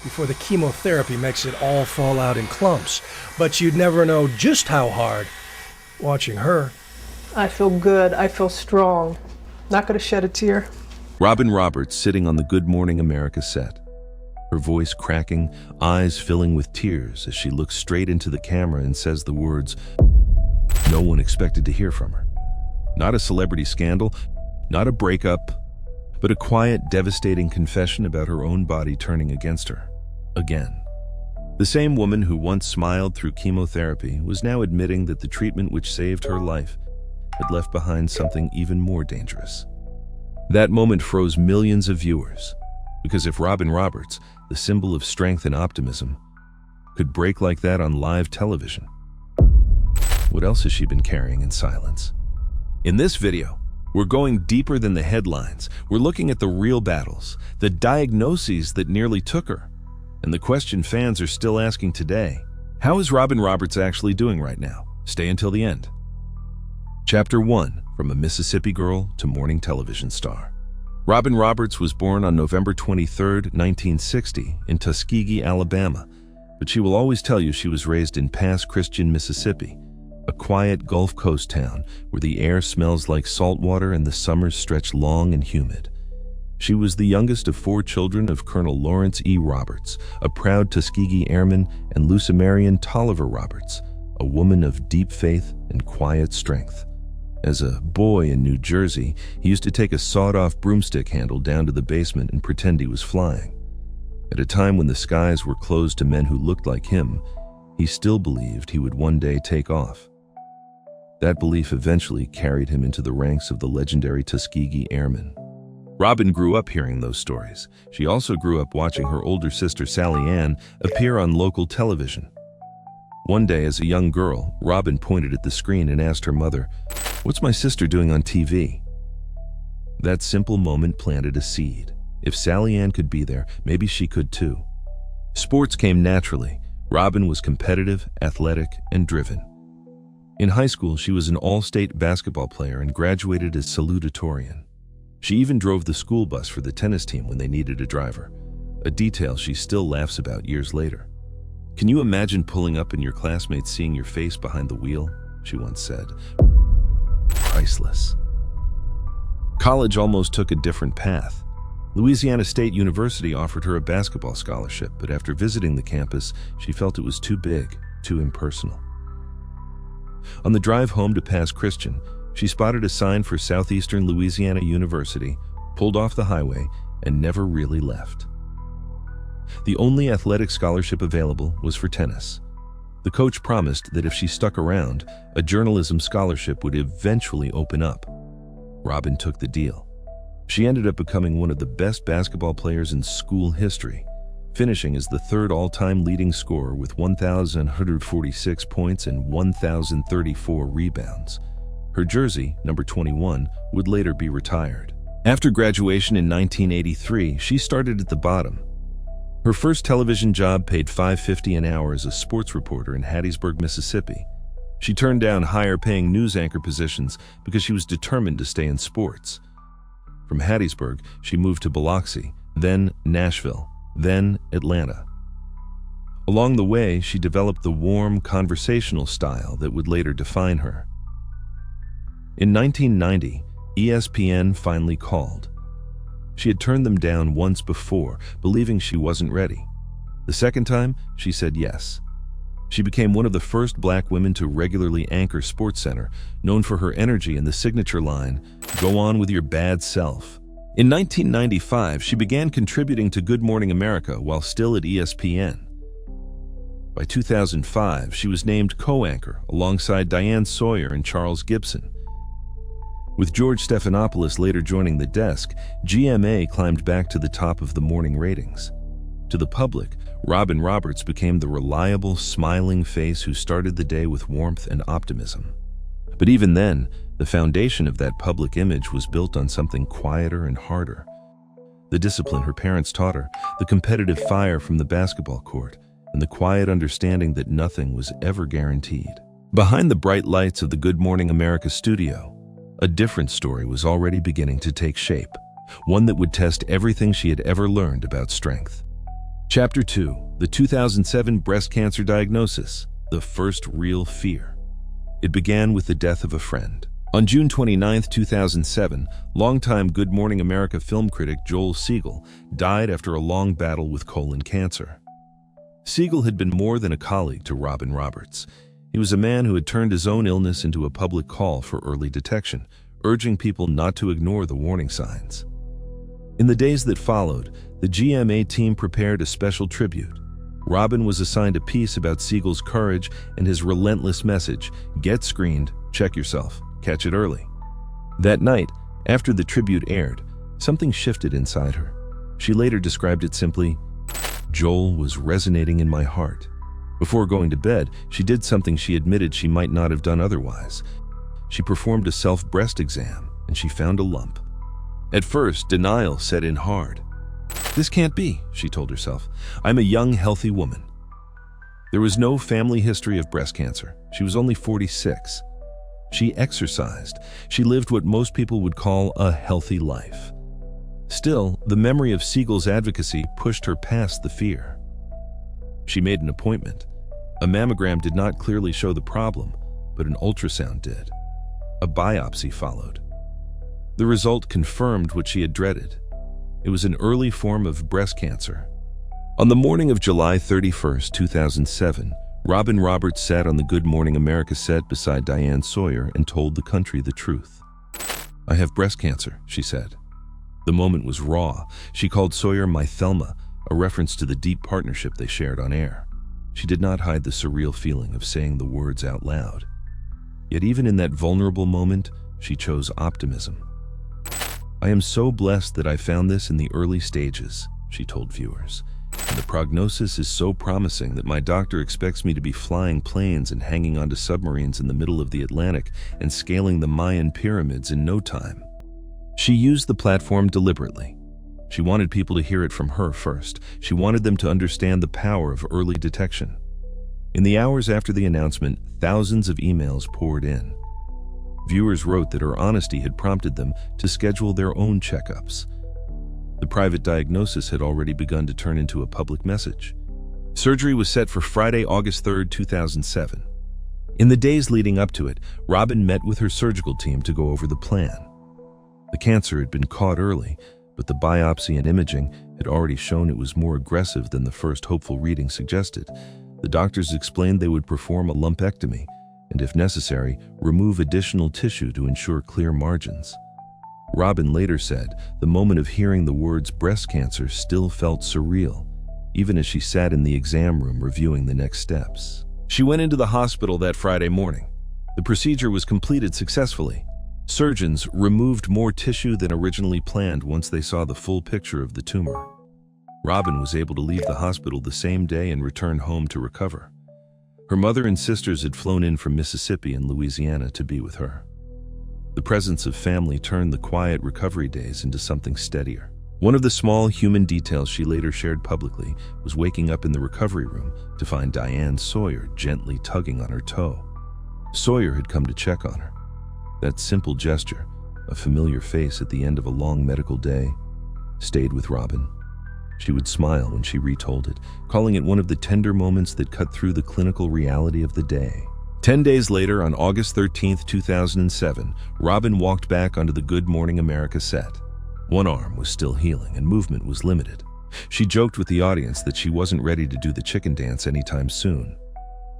before the chemotherapy makes it all fall out in clumps. But you'd never know just how hard watching her. I feel good. I feel strong. Not gonna shed a tear. Robin Roberts sitting on the Good Morning America set, her voice cracking, eyes filling with tears as she looks straight into the camera and says the words no one expected to hear from her. Not a celebrity scandal, not a breakup, but a quiet, devastating confession about her own body turning against her. Again. The same woman who once smiled through chemotherapy was now admitting that the treatment which saved her life had left behind something even more dangerous. That moment froze millions of viewers, because if Robin Roberts, the symbol of strength and optimism, could break like that on live television, what else has she been carrying in silence? In this video, we're going deeper than the headlines. We're looking at the real battles, the diagnoses that nearly took her, and the question fans are still asking today: how is Robin Roberts actually doing right now? Stay until the end. Chapter 1, From a Mississippi Girl to Morning Television Star. Robin Roberts was born on November 23, 1960, in Tuskegee, Alabama, but she will always tell you she was raised in Pass Christian, Mississippi, a quiet Gulf Coast town where the air smells like salt water and the summers stretch long and humid. She was the youngest of 4 children of Colonel Lawrence E. Roberts, a proud Tuskegee Airman, and Lucimarian Tolliver Roberts, a woman of deep faith and quiet strength. As a boy in New Jersey, he used to take a sawed-off broomstick handle down to the basement and pretend he was flying. At a time when the skies were closed to men who looked like him, he still believed he would one day take off. That belief eventually carried him into the ranks of the legendary Tuskegee Airmen. Robin grew up hearing those stories. She also grew up watching her older sister Sally Ann appear on local television. One day, as a young girl, Robin pointed at the screen and asked her mother, "What's my sister doing on TV?" That simple moment planted a seed. If Sally Ann could be there, maybe she could too. Sports came naturally. Robin was competitive, athletic, and driven. In high school, she was an all-state basketball player and graduated as salutatorian. She even drove the school bus for the tennis team when they needed a driver, a detail she still laughs about years later. "Can you imagine pulling up and your classmates seeing your face behind the wheel?" she once said. Priceless. College almost took a different path. Louisiana State University offered her a basketball scholarship, but after visiting the campus, she felt it was too big, too impersonal. On the drive home to Pass Christian, she spotted a sign for Southeastern Louisiana University, pulled off the highway, and never really left. The only athletic scholarship available was for tennis. The coach promised that if she stuck around, a journalism scholarship would eventually open up. Robin took the deal. She ended up becoming one of the best basketball players in school history, finishing as the 3rd all-time leading scorer with 1,146 points and 1,034 rebounds. Her jersey, number 21, would later be retired. After graduation in 1983, she started at the bottom. Her first television job paid $5.50 an hour as a sports reporter in Hattiesburg, Mississippi. She turned down higher-paying news anchor positions because she was determined to stay in sports. From Hattiesburg, she moved to Biloxi, then Nashville, then Atlanta. Along the way, she developed the warm, conversational style that would later define her. In 1990, ESPN finally called. She had turned them down once before, believing she wasn't ready. The second time, she said yes. She became one of the first black women to regularly anchor SportsCenter, known for her energy and the signature line, "Go on with your bad self." In 1995, she began contributing to Good Morning America while still at ESPN. By 2005, she was named co-anchor alongside Diane Sawyer and Charles Gibson. With George Stephanopoulos later joining the desk, GMA climbed back to the top of the morning ratings. To the public, Robin Roberts became the reliable, smiling face who started the day with warmth and optimism. But even then, the foundation of that public image was built on something quieter and harder. The discipline her parents taught her, the competitive fire from the basketball court, and the quiet understanding that nothing was ever guaranteed. Behind the bright lights of the Good Morning America studio, a different story was already beginning to take shape, one that would test everything she had ever learned about strength. Chapter 2: The 2007 Breast Cancer Diagnosis, the First Real Fear. It began with the death of a friend. On June 29, 2007, longtime Good Morning America film critic Joel Siegel died after a long battle with colon cancer. Siegel had been more than a colleague to Robin Roberts. He was a man who had turned his own illness into a public call for early detection, urging people not to ignore the warning signs. In the days that followed, the GMA team prepared a special tribute. Robin was assigned a piece about Siegel's courage and his relentless message: get screened, check yourself, catch it early. That night, after the tribute aired, something shifted inside her. She later described it simply: Joel was resonating in my heart. Before going to bed, she did something she admitted she might not have done otherwise. She performed a self-breast exam, and she found a lump. At first, denial set in hard. This can't be, she told herself. I'm a young, healthy woman. There was no family history of breast cancer. She was only 46. She exercised. She lived what most people would call a healthy life. Still, the memory of Siegel's advocacy pushed her past the fear. She made an appointment. A mammogram did not clearly show the problem, but an ultrasound did. A biopsy followed. The result confirmed what she had dreaded. It was an early form of breast cancer. On the morning of July 31, 2007, Robin Roberts sat on the Good Morning America set beside Diane Sawyer and told the country the truth. I have breast cancer, she said. The moment was raw. She called Sawyer "my Thelma," a reference to the deep partnership they shared on air. She did not hide the surreal feeling of saying the words out loud. Yet even in that vulnerable moment, she chose optimism. I am so blessed that I found this in the early stages, she told viewers. And the prognosis is so promising that my doctor expects me to be flying planes and hanging onto submarines in the middle of the Atlantic and scaling the Mayan pyramids in no time. She used the platform deliberately. She wanted people to hear it from her first. She wanted them to understand the power of early detection. In the hours after the announcement, thousands of emails poured in. Viewers wrote that her honesty had prompted them to schedule their own checkups. The private diagnosis had already begun to turn into a public message. Surgery was set for Friday, August 3, 2007. In the days leading up to it, Robin met with her surgical team to go over the plan. The cancer had been caught early, but the biopsy and imaging had already shown it was more aggressive than the first hopeful reading suggested. The doctors explained they would perform a lumpectomy and, if necessary, remove additional tissue to ensure clear margins. Robin later said the moment of hearing the words breast cancer still felt surreal, even as she sat in the exam room reviewing the next steps. She went into the hospital that Friday morning. The procedure was completed successfully. Surgeons removed more tissue than originally planned once they saw the full picture of the tumor. Robin was able to leave the hospital the same day and return home to recover. Her mother and sisters had flown in from Mississippi and Louisiana to be with her. The presence of family turned the quiet recovery days into something steadier. One of the small human details she later shared publicly was waking up in the recovery room to find Diane Sawyer gently tugging on her toe. Sawyer had come to check on her. That simple gesture, a familiar face at the end of a long medical day, stayed with Robin. She would smile when she retold it, calling it one of the tender moments that cut through the clinical reality of the day. 10 days later, on August 13, 2007, Robin walked back onto the Good Morning America set. One arm was still healing and movement was limited. She joked with the audience that she wasn't ready to do the chicken dance anytime soon.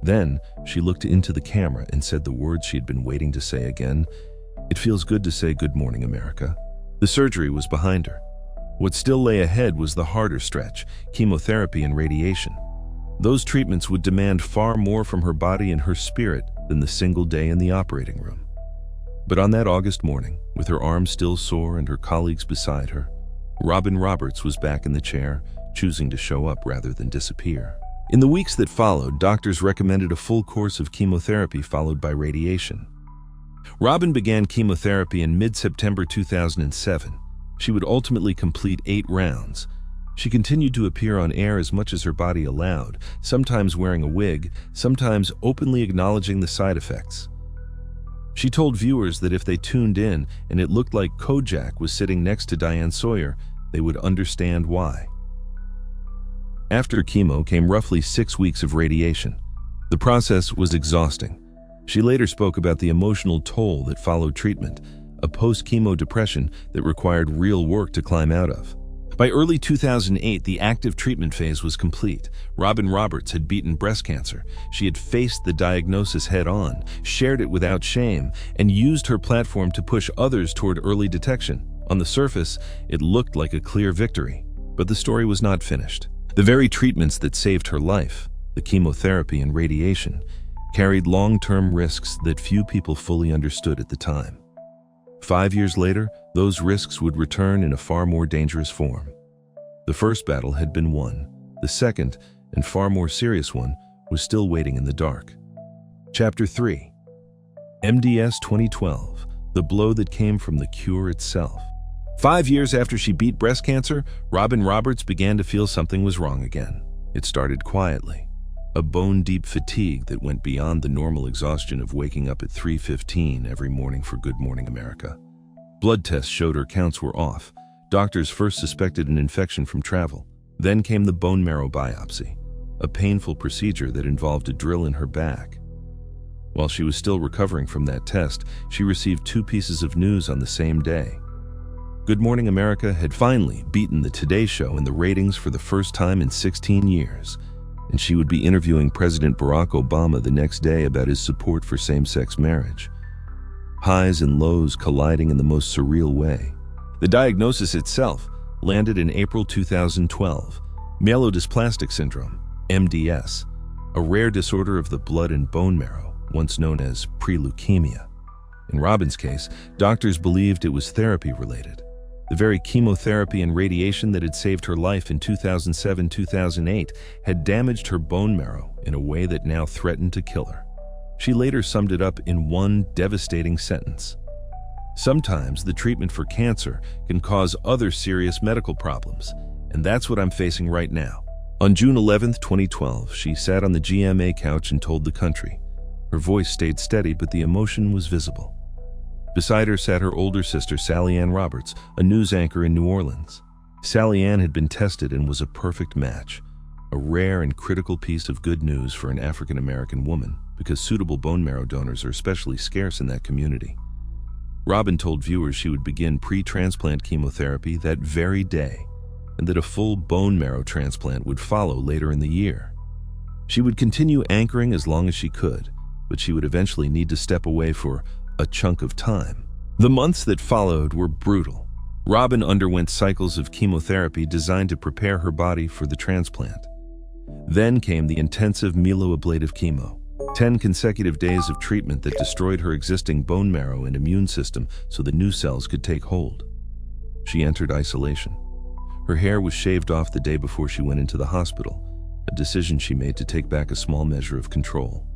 Then, she looked into the camera and said the words she had been waiting to say again. It feels good to say Good Morning America. The surgery was behind her. What still lay ahead was the harder stretch, chemotherapy and radiation. Those treatments would demand far more from her body and her spirit than the single day in the operating room. But on that August morning, with her arm still sore and her colleagues beside her, Robin Roberts was back in the chair, choosing to show up rather than disappear. In the weeks that followed, doctors recommended a full course of chemotherapy followed by radiation. Robin began chemotherapy in mid-September 2007. She would ultimately complete 8 rounds. She continued to appear on air as much as her body allowed, sometimes wearing a wig, sometimes openly acknowledging the side effects. She told viewers that if they tuned in and it looked like Kojak was sitting next to Diane Sawyer, they would understand why. After chemo came roughly 6 weeks of radiation. The process was exhausting. She later spoke about the emotional toll that followed treatment, a post-chemo depression that required real work to climb out of. By early 2008, the active treatment phase was complete. Robin Roberts had beaten breast cancer. She had faced the diagnosis head-on, shared it without shame, and used her platform to push others toward early detection. On the surface, it looked like a clear victory, but the story was not finished. The very treatments that saved her life, the chemotherapy and radiation, carried long-term risks that few people fully understood at the time. 5 years later, those risks would return in a far more dangerous form. The first battle had been won. The second, and far more serious one, was still waiting in the dark. Chapter 3. MDS 2012, the blow that came from the cure itself. 5 years after she beat breast cancer, Robin Roberts began to feel something was wrong again. It started quietly. A bone-deep fatigue that went beyond the normal exhaustion of waking up at 3:15 every morning for Good Morning America. Blood tests showed her counts were off. Doctors first suspected an infection from travel. Then came the bone marrow biopsy, a painful procedure that involved a drill in her back. While she was still recovering from that test, she received 2 pieces of news on the same day. Good Morning America had finally beaten the Today Show in the ratings for the first time in 16 years. And she would be interviewing President Barack Obama the next day about his support for same-sex marriage. Highs and lows colliding in the most surreal way. The diagnosis itself landed in April 2012, myelodysplastic syndrome, MDS, a rare disorder of the blood and bone marrow, once known as pre-leukemia. In Robin's case, doctors believed it was therapy-related. The very chemotherapy and radiation that had saved her life in 2007-2008 had damaged her bone marrow in a way that now threatened to kill her. She later summed it up in one devastating sentence. Sometimes the treatment for cancer can cause other serious medical problems, and that's what I'm facing right now. On June 11, 2012, she sat on the GMA couch and told the country. Her voice stayed steady, but the emotion was visible. Beside her sat her older sister, Sally Ann Roberts, a news anchor in New Orleans. Sally Ann had been tested and was a perfect match, a rare and critical piece of good news for an African-American woman, because suitable bone marrow donors are especially scarce in that community. Robin told viewers she would begin pre-transplant chemotherapy that very day, and that a full bone marrow transplant would follow later in the year. She would continue anchoring as long as she could, but she would eventually need to step away for a chunk of time. The months that followed were brutal. Robin underwent cycles of chemotherapy designed to prepare her body for the transplant. Then came the intensive myeloablative chemo, 10 consecutive days of treatment that destroyed her existing bone marrow and immune system so the new cells could take hold. She entered isolation. Her hair was shaved off the day before she went into the hospital, a decision she made to take back a small measure of control.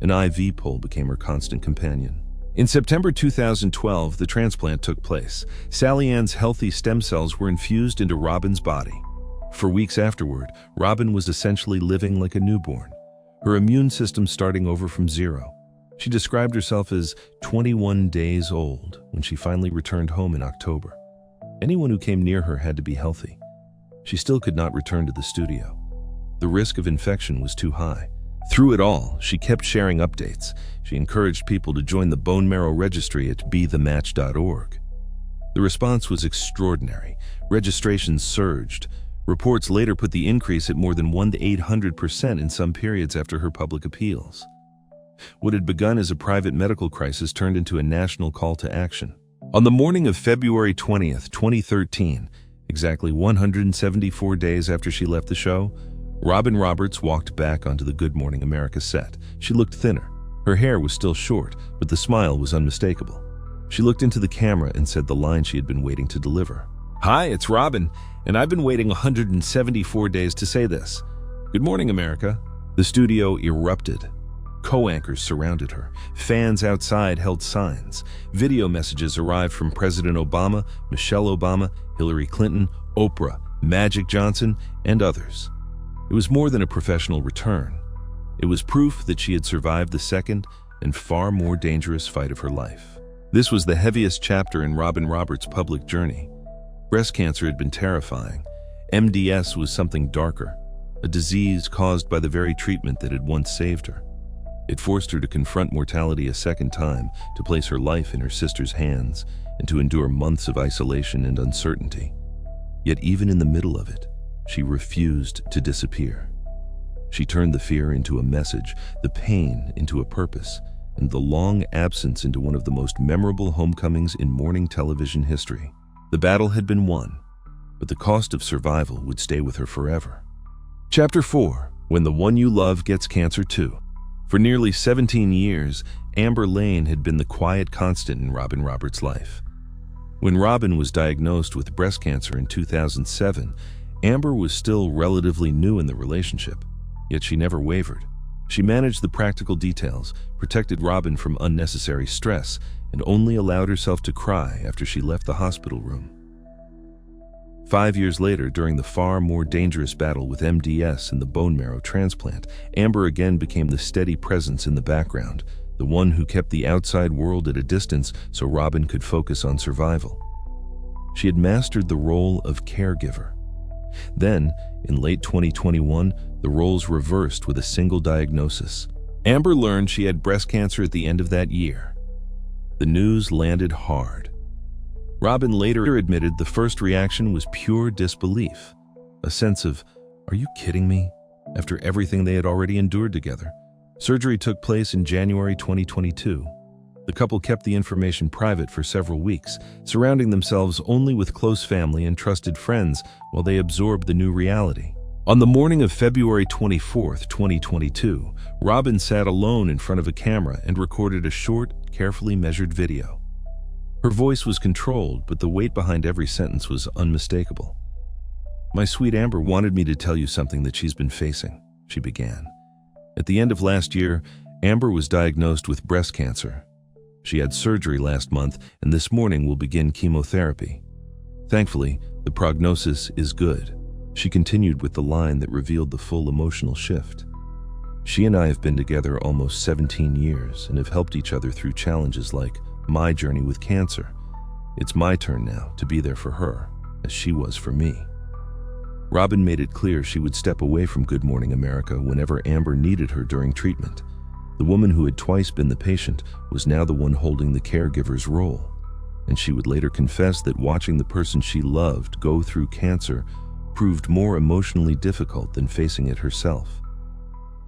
An IV pole became her constant companion. In September 2012, the transplant took place. Sally Ann's healthy stem cells were infused into Robin's body. For weeks afterward, Robin was essentially living like a newborn, her immune system starting over from zero. She described herself as 21 days old when she finally returned home in October. Anyone who came near her had to be healthy. She still could not return to the studio. The risk of infection was too high. Through it all, she kept sharing updates. She encouraged people to join the bone marrow registry at bethematch.org. The response was extraordinary. Registrations surged. Reports later put the increase at more than 100% to 800% in some periods after her public appeals. What had begun as a private medical crisis turned into a national call to action. On the morning of February 20th, 2013, exactly 174 days after she left the show, Robin Roberts walked back onto the Good Morning America set. She looked thinner. Her hair was still short, but the smile was unmistakable. She looked into the camera and said the line she had been waiting to deliver. "Hi, it's Robin, and I've been waiting 174 days to say this. Good morning, America." The studio erupted. Co-anchors surrounded her. Fans outside held signs. Video messages arrived from President Obama, Michelle Obama, Hillary Clinton, Oprah, Magic Johnson, and others. It was more than a professional return. It was proof that she had survived the second and far more dangerous fight of her life. This was the heaviest chapter in Robin Roberts' public journey. Breast cancer had been terrifying. MDS was something darker. a disease caused by the very treatment that had once saved her. It forced her to confront mortality a second time, to place her life in her sister's hands, and to endure months of isolation and uncertainty. Yet even in the middle of it, she refused to disappear. She turned the fear into a message, the pain into a purpose, and the long absence into one of the most memorable homecomings in morning television history. The battle had been won, but the cost of survival would stay with her forever. Chapter 4. When the One You Love Gets Cancer Too. For nearly 17 years, Amber Lane had been the quiet constant in Robin Roberts' life. When Robin was diagnosed with breast cancer in 2007, Amber was still relatively new in the relationship, yet she never wavered. She managed the practical details, protected Robin from unnecessary stress, and only allowed herself to cry after she left the hospital room. 5 years later, during the far more dangerous battle with MDS and the bone marrow transplant, Amber again became the steady presence in the background, the one who kept the outside world at a distance so Robin could focus on survival. She had mastered the role of caregiver. Then, in late 2021, the roles reversed with a single diagnosis. Amber learned she had breast cancer at the end of that year. The news landed hard. Robin later admitted the first reaction was pure disbelief, a sense of, "Are you kidding me?" after everything they had already endured together. Surgery took place in January 2022. The couple kept the information private for several weeks, surrounding themselves only with close family and trusted friends while they absorbed the new reality. On the morning of February 24th, 2022, Robin sat alone in front of a camera and recorded a short, carefully measured video. Her voice was controlled, but the weight behind every sentence was unmistakable. "My sweet Amber wanted me to tell you something that she's been facing," she began. At the end of last year, Amber was diagnosed with breast cancer. She had surgery last month, and this morning will begin chemotherapy. Thankfully, the prognosis is good. She continued with the line that revealed the full emotional shift. "She and I have been together almost 17 years and have helped each other through challenges like my journey with cancer. It's my turn now to be there for her, as she was for me." Robin made it clear she would step away from Good Morning America whenever Amber needed her during treatment. The woman who had twice been the patient was now the one holding the caregiver's role, and she would later confess that watching the person she loved go through cancer proved more emotionally difficult than facing it herself.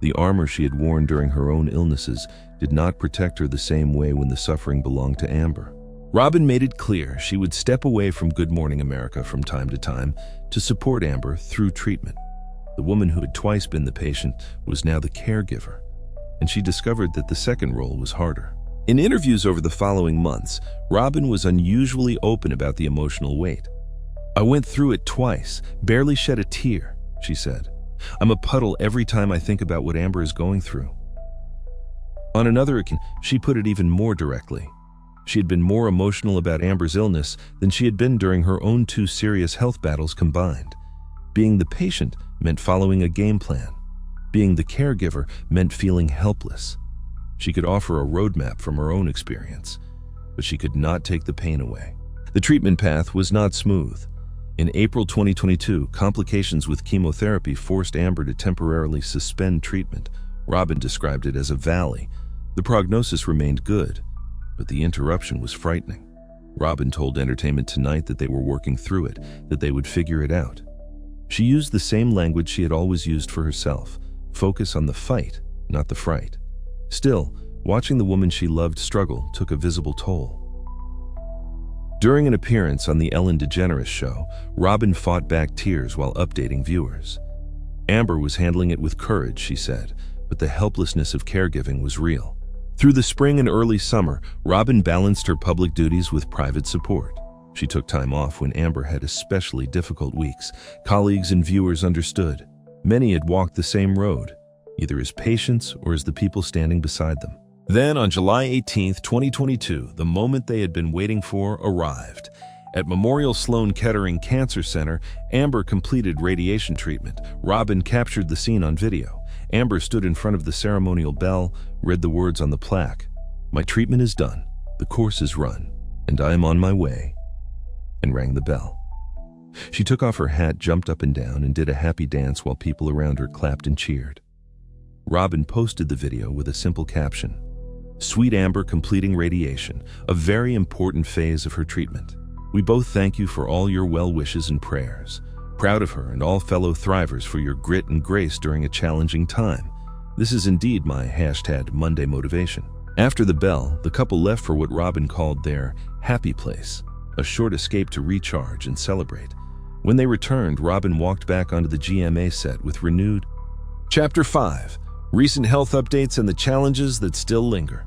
The armor she had worn during her own illnesses did not protect her the same way when the suffering belonged to Amber. Robin made it clear she would step away from Good Morning America from time to time to support Amber through treatment. The woman who had twice been the patient was now the caregiver, and she discovered that the second role was harder. In interviews over the following months, Robin was unusually open about the emotional weight. "I went through it twice, barely shed a tear," she said. "I'm a puddle every time I think about what Amber is going through." On another occasion, she put it even more directly. She had been more emotional about Amber's illness than she had been during her own 2 serious health battles combined. Being the patient meant following a game plan. Being the caregiver meant feeling helpless. She could offer a roadmap from her own experience, but she could not take the pain away. The treatment path was not smooth. In April 2022, complications with chemotherapy forced Amber to temporarily suspend treatment. Robin described it as a valley. The prognosis remained good, but the interruption was frightening. Robin told Entertainment Tonight that they were working through it, that they would figure it out. She used the same language she had always used for herself: focus on the fight, not the fright. Still, watching the woman she loved struggle took a visible toll. During an appearance on The Ellen DeGeneres Show, Robin fought back tears while updating viewers. Amber was handling it with courage, she said, but the helplessness of caregiving was real. Through the spring and early summer, Robin balanced her public duties with private support. She took time off when Amber had especially difficult weeks. Colleagues and viewers understood. Many had walked the same road, either as patients or as the people standing beside them. Then, on July 18, 2022, the moment they had been waiting for arrived. At Memorial Sloan Kettering Cancer Center, Amber completed radiation treatment. Robin captured the scene on video. Amber stood in front of the ceremonial bell, read the words on the plaque. "My treatment is done, the course is run, and I am on my way," and rang the bell. She took off her hat, jumped up and down, and did a happy dance while people around her clapped and cheered. Robin posted the video with a simple caption: "Sweet Amber completing radiation, a very important phase of her treatment. We both thank you for all your well wishes and prayers. Proud of her and all fellow thrivers for your grit and grace during a challenging time. This is indeed my #Monday motivation." After the bell, the couple left for what Robin called their happy place, a short escape to recharge and celebrate. When they returned, Robin walked back onto the GMA set with renewed. Chapter 5: Recent health updates and the challenges that still linger.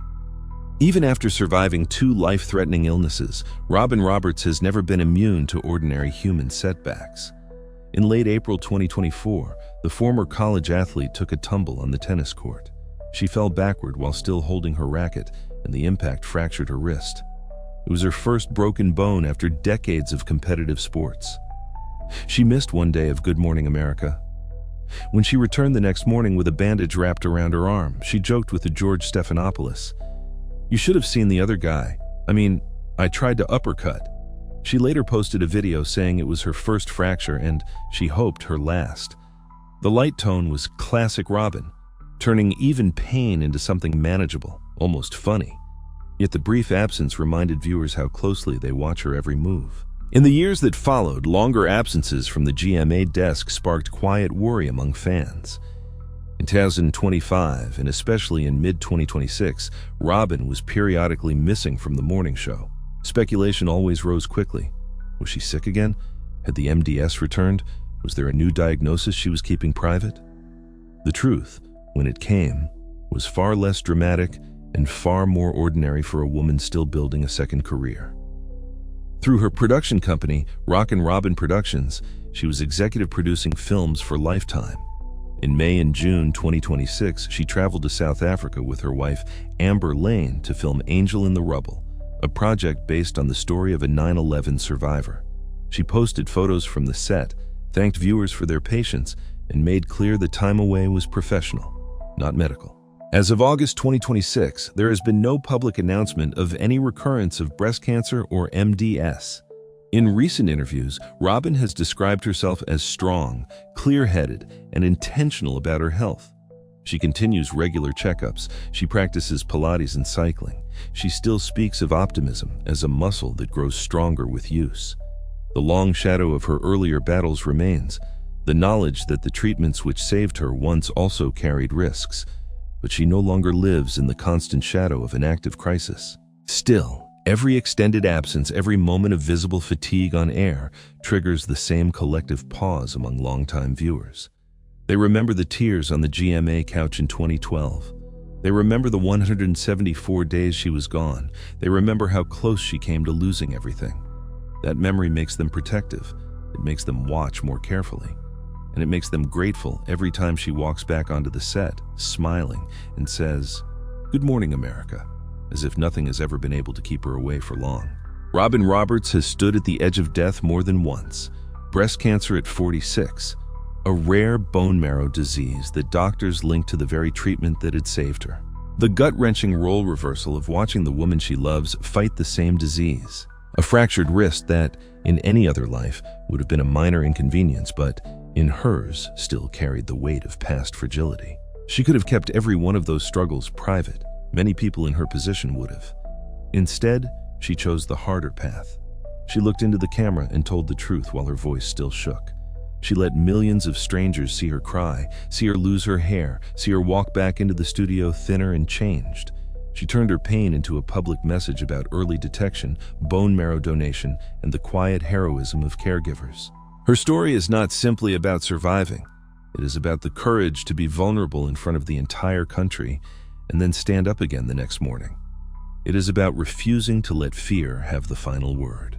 Even after surviving 2 life-threatening illnesses, Robin Roberts has never been immune to ordinary human setbacks. In late April 2024, the former college athlete took a tumble on the tennis court. She fell backward while still holding her racket, and the impact fractured her wrist. It was her first broken bone after decades of competitive sports. She missed one day of Good Morning America. When she returned the next morning with a bandage wrapped around her arm, she joked with the George Stephanopoulos, "You should have seen the other guy. I tried to uppercut." She later posted a video saying it was her first fracture and, she hoped, her last. The light tone was classic Robin, turning even pain into something manageable, almost funny. Yet the brief absence reminded viewers how closely they watch her every move. In the years that followed, longer absences from the GMA desk sparked quiet worry among fans. In 2025, and especially in mid-2026, Robin was periodically missing from the morning show. Speculation always rose quickly. Was she sick again? Had the MDS returned? Was there a new diagnosis she was keeping private? The truth, when it came, was far less dramatic and far more ordinary for a woman still building a second career. Through her production company, Rockin' Robin Productions, she was executive producing films for Lifetime. In May and June 2026, she traveled to South Africa with her wife, Amber Lane, to film Angel in the Rubble, a project based on the story of a 9/11 survivor. She posted photos from the set, thanked viewers for their patience, and made clear the time away was professional, not medical. As of August 2026, there has been no public announcement of any recurrence of breast cancer or MDS. In recent interviews, Robin has described herself as strong, clear-headed, and intentional about her health. She continues regular checkups. She practices Pilates and cycling. She still speaks of optimism as a muscle that grows stronger with use. The long shadow of her earlier battles remains, the knowledge that the treatments which saved her once also carried risks, but she no longer lives in the constant shadow of an active crisis. Still, every extended absence, every moment of visible fatigue on air triggers the same collective pause among longtime viewers. They remember the tears on the GMA couch in 2012. They remember the 174 days she was gone. They remember how close she came to losing everything. That memory makes them protective. It makes them watch more carefully. And it makes them grateful every time she walks back onto the set, smiling, and says, "Good morning, America," as if nothing has ever been able to keep her away for long. Robin Roberts has stood at the edge of death more than once. Breast cancer at 46, a rare bone marrow disease that doctors linked to the very treatment that had saved her. The gut-wrenching role reversal of watching the woman she loves fight the same disease. A fractured wrist that, in any other life, would have been a minor inconvenience, but in hers still carried the weight of past fragility. She could have kept every one of those struggles private. Many people in her position would have. Instead, she chose the harder path. She looked into the camera and told the truth while her voice still shook. She let millions of strangers see her cry, see her lose her hair, see her walk back into the studio thinner and changed. She turned her pain into a public message about early detection, bone marrow donation, and the quiet heroism of caregivers. Her story is not simply about surviving. It is about the courage to be vulnerable in front of the entire country and then stand up again the next morning. It is about refusing to let fear have the final word.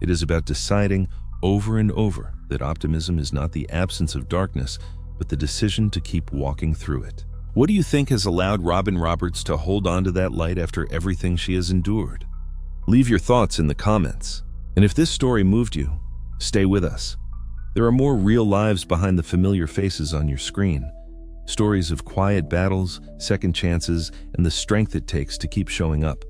It is about deciding over and over that optimism is not the absence of darkness, but the decision to keep walking through it. What do you think has allowed Robin Roberts to hold on to that light after everything she has endured? Leave your thoughts in the comments. And if this story moved you, stay with us. There are more real lives behind the familiar faces on your screen. Stories of quiet battles, second chances, and the strength it takes to keep showing up.